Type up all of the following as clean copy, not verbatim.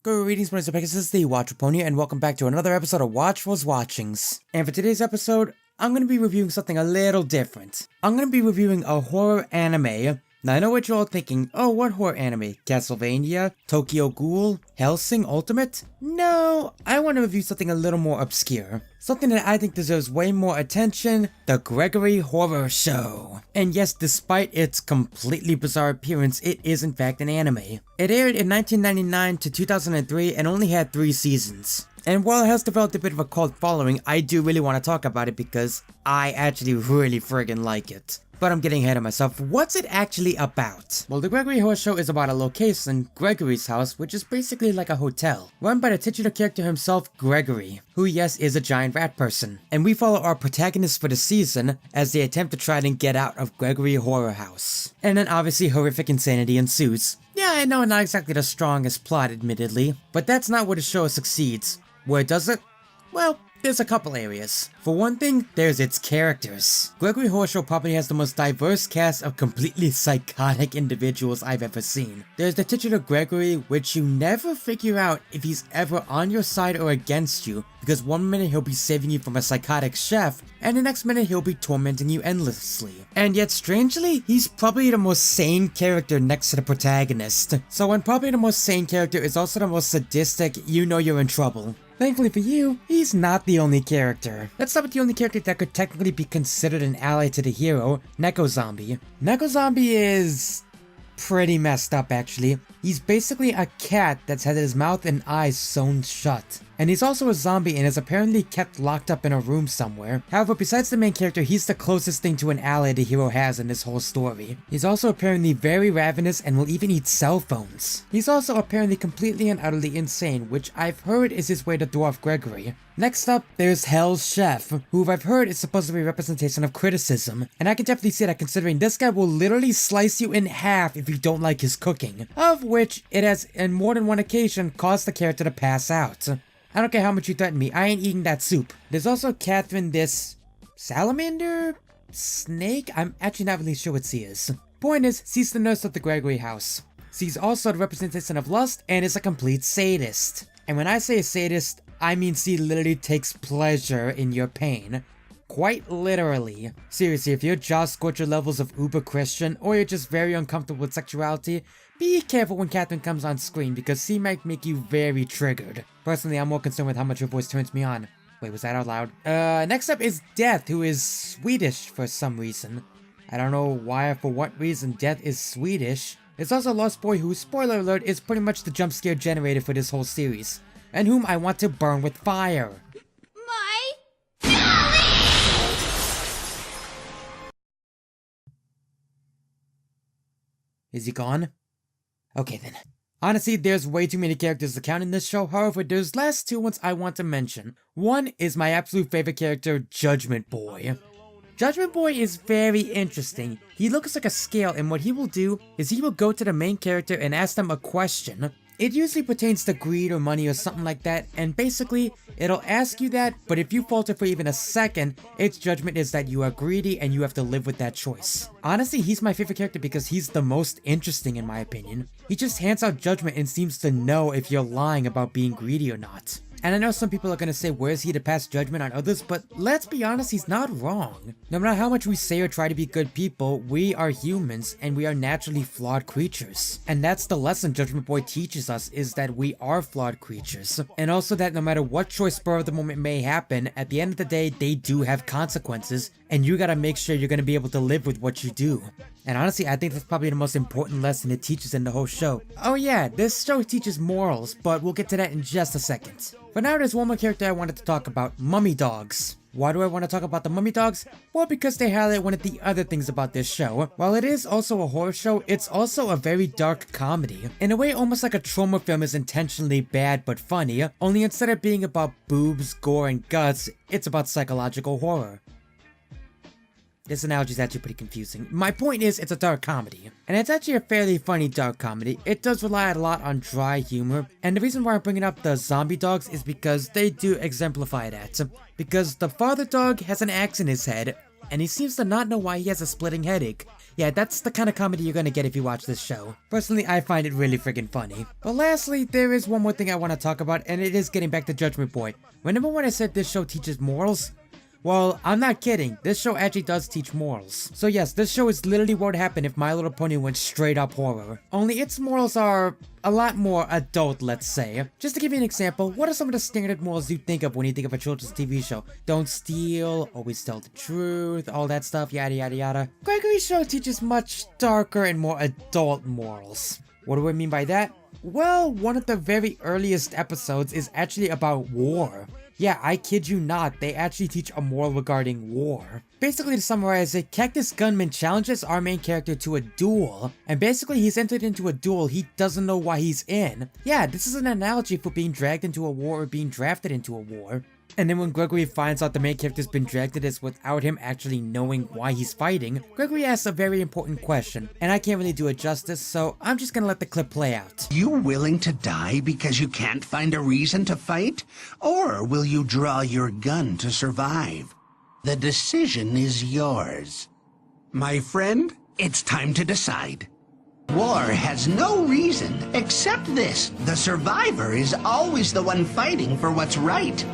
Greetings, my this is the Watchful Pony, and welcome back to another episode of Watchful's Watchings. And for today's episode, I'm going to be reviewing something a little different. I'm going to be reviewing a horror anime. Now, I know what you're all thinking, oh, what horror anime? Castlevania? Tokyo Ghoul? Hellsing Ultimate? No, I want to review something a little more obscure. Something that I think deserves way more attention, the Gregory Horror Show. And yes, despite its completely bizarre appearance, it is in fact an anime. It aired in 1999 to 2003 and only had 3 seasons. And while it has developed a bit of a cult following, I do really want to talk about it because I actually really friggin' like it. But I'm getting ahead of myself. What's it actually about? Well, the Gregory Horror Show is about a location, Gregory's house, which is basically like a hotel, run by the titular character himself, Gregory, who yes, is a giant rat person. And we follow our protagonists for the season as they attempt to try and get out of Gregory Horror House. And then obviously horrific insanity ensues. Yeah, I know, not exactly the strongest plot, admittedly, but that's not where the show succeeds. Where does it? Well, there's a couple areas. For one thing, there's its characters. Gregory Horror Show probably has the most diverse cast of completely psychotic individuals I've ever seen. There's the titular Gregory, which you never figure out if he's ever on your side or against you, because one minute he'll be saving you from a psychotic chef, and the next minute he'll be tormenting you endlessly. And yet strangely, he's probably the most sane character next to the protagonist. So when probably the most sane character is also the most sadistic, you know you're in trouble. Thankfully for you, he's not the only character. Let's start with the only character that could technically be considered an ally to the hero, Neko Zombie. Neko Zombie is pretty messed up actually. He's basically a cat that's had his mouth and eyes sewn shut. And he's also a zombie and is apparently kept locked up in a room somewhere. However, besides the main character, he's the closest thing to an ally the hero has in this whole story. He's also apparently very ravenous and will even eat cell phones. He's also apparently completely and utterly insane, which I've heard is his way to dwarf Gregory. Next up, there's Hell's Chef, who I've heard is supposed to be a representation of criticism. And I can definitely see that considering this guy will literally slice you in half if you don't like his cooking. Of which, it has on more than one occasion caused the character to pass out. I don't care how much you threaten me, I ain't eating that soup. There's also Catherine, this salamander? Snake? I'm actually not really sure what she is. Point is, she's the nurse of the Gregory house. She's also the representation of lust and is a complete sadist. And when I say a sadist, I mean she literally takes pleasure in your pain. Quite literally. Seriously, if your jaw scorcher levels of uber Christian, or you're just very uncomfortable with sexuality, be careful when Catherine comes on screen because she might make you very triggered. Personally, I'm more concerned with how much her voice turns me on. Wait, was that out loud? Next up is Death, who is Swedish for some reason. I don't know why or for what reason Death is Swedish. There's also Lost Boy, who, spoiler alert, is pretty much the jump scare generator for this whole series, and whom I want to burn with fire. My darling! Is he gone? Okay then. Honestly, there's way too many characters to count in this show, however, there's last 2 ones I want to mention. One is my absolute favorite character, Judgment Boy. Judgment Boy is very interesting. He looks like a scale, and what he will do is he will go to the main character and ask them a question. It usually pertains to greed or money or something like that, and basically, it'll ask you that, but if you falter for even a second, its judgment is that you are greedy and you have to live with that choice. Honestly, he's my favorite character because he's the most interesting in my opinion. He just hands out judgment and seems to know if you're lying about being greedy or not. And I know some people are gonna say, where's he to pass judgment on others, but let's be honest, he's not wrong. No matter how much we say or try to be good people, we are humans and we are naturally flawed creatures. And that's the lesson Judgment Boy teaches us, is that we are flawed creatures. And also that no matter what choice spur of the moment may happen, at the end of the day, they do have consequences, and you gotta make sure you're gonna be able to live with what you do. And honestly, I think that's probably the most important lesson it teaches in the whole show. Oh yeah, this show teaches morals, but we'll get to that in just a second. For now, there's one more character I wanted to talk about, Mummy Dogs. Why do I want to talk about the Mummy Dogs? Well, because they highlight one of the other things about this show. While it is also a horror show, it's also a very dark comedy. In a way, almost like a trauma film is intentionally bad but funny, only instead of being about boobs, gore, and guts, it's about psychological horror. This analogy is actually pretty confusing. My point is, it's a dark comedy. And it's actually a fairly funny dark comedy. It does rely a lot on dry humor. And the reason why I'm bringing up the zombie dogs is because they do exemplify that. Because the father dog has an axe in his head, and he seems to not know why he has a splitting headache. Yeah, that's the kind of comedy you're gonna get if you watch this show. Personally, I find it really friggin' funny. But lastly, there is one more thing I want to talk about, and it is getting back to Judgment Boy. Remember when I said this show teaches morals? Well, I'm not kidding, this show actually does teach morals. So yes, this show is literally what would happen if My Little Pony went straight up horror. Only its morals are a lot more adult, let's say. Just to give you an example, what are some of the standard morals you think of when you think of a children's TV show? Don't steal, always tell the truth, all that stuff, yada yada yada. Gregory's show teaches much darker and more adult morals. What do I mean by that? Well, one of the very earliest episodes is actually about war. Yeah, I kid you not, they actually teach a moral regarding war. Basically, to summarize it, Cactus Gunman challenges our main character to a duel, and basically he's entered into a duel he doesn't know why he's in. Yeah, this is an analogy for being dragged into a war or being drafted into a war. And then when Gregory finds out the main character's been dragged to this without him actually knowing why he's fighting, Gregory asks a very important question, and I can't really do it justice, so I'm just gonna let the clip play out. You willing to die because you can't find a reason to fight? Or will you draw your gun to survive? The decision is yours. My friend, it's time to decide. War has no reason except this. The survivor is always the one fighting for what's right.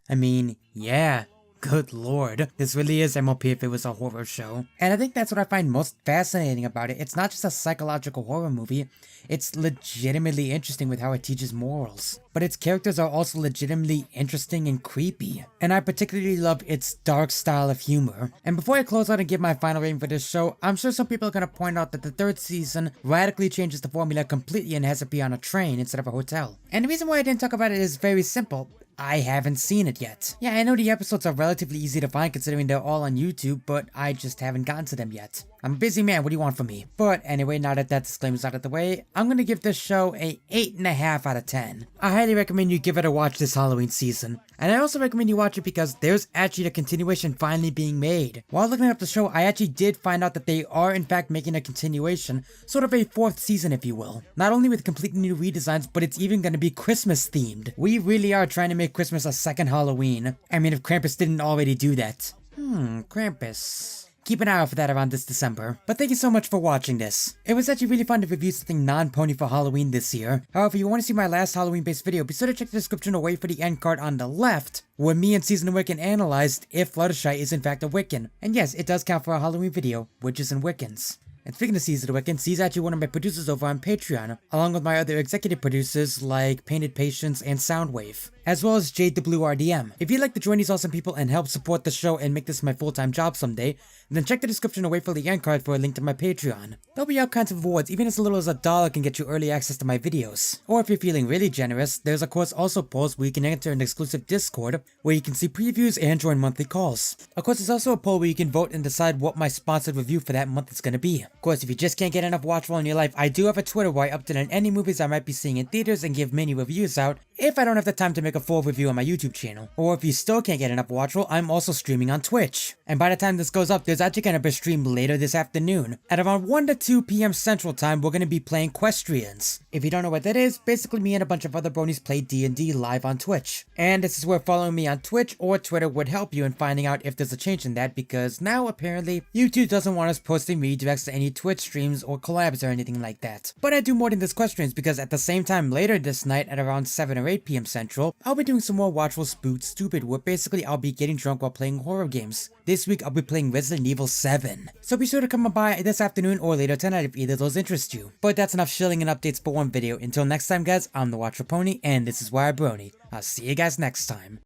I mean, yeah. Good lord, this really is MLP if it was a horror show. And I think that's what I find most fascinating about it. It's not just a psychological horror movie, it's legitimately interesting with how it teaches morals. But its characters are also legitimately interesting and creepy. And I particularly love its dark style of humor. And before I close out and give my final rating for this show, I'm sure some people are gonna point out that the third season radically changes the formula completely and has it be on a train instead of a hotel. And the reason why I didn't talk about it is very simple. I haven't seen it yet. Yeah, I know the episodes are relatively easy to find considering they're all on YouTube, but I just haven't gotten to them yet. I'm a busy man, what do you want from me? But anyway, now that disclaimer's out of the way, I'm gonna give this show a 8.5 out of 10. I highly recommend you give it a watch this Halloween season. And I also recommend you watch it because there's actually a continuation finally being made. While looking up the show, I actually did find out that they are in fact making a continuation, sort of a fourth season if you will. Not only with completely new redesigns, but it's even gonna be Christmas themed. We really are trying to make Christmas a second Halloween. I mean, if Krampus didn't already do that. Krampus. Keep an eye out for that around this December. But thank you so much for watching this. It was actually really fun to review something non-pony for Halloween this year. However, if you want to see my last Halloween-based video, be sure to check the description or wait for the end card on the left, where me and Season of Wiccan analyzed if Fluttershy is in fact a Wiccan. And yes, it does count for a Halloween video, Witches and Wiccans. And speaking of Season of Wiccan, she's actually one of my producers over on Patreon, along with my other executive producers like Painted Patience and Soundwave, as well as Jade the Blue RDM. If you'd like to join these awesome people and help support the show and make this my full-time job someday, then check the description or wait for the end card for a link to my Patreon. There'll be all kinds of rewards, even as little as $1 can get you early access to my videos. Or if you're feeling really generous, there's of course also polls where you can enter an exclusive Discord, where you can see previews and join monthly calls. Of course, there's also a poll where you can vote and decide what my sponsored review for that month is going to be. Of course, if you just can't get enough Watchful in your life, I do have a Twitter where I update on any movies I might be seeing in theaters and give mini reviews out, if I don't have the time to make a full review on my YouTube channel. Or if you still can't get enough Watchful, I'm also streaming on Twitch. And by the time this goes up, there's actually going to be a stream later this afternoon. At around 1 to 2 p.m. Central Time, we're going to be playing Questrians. If you don't know what that is, basically me and a bunch of other bronies play D&D live on Twitch. And this is where following me on Twitch or Twitter would help you in finding out if there's a change in that, because now apparently YouTube doesn't want us posting redirects to any Twitch streams or collabs or anything like that. But I do more than this Questrians because at the same time later this night at around 7 or 8 p.m. Central, I'll be doing some more Watchful Spooked Stupid, where basically I'll be getting drunk while playing horror games. This week I'll be playing Resident Evil 7. So be sure to come by this afternoon or later tonight if either of those interest you. But that's enough shilling and updates for one video. Until next time guys, I'm the Watchful Pony and this is why I brony. I'll see you guys next time.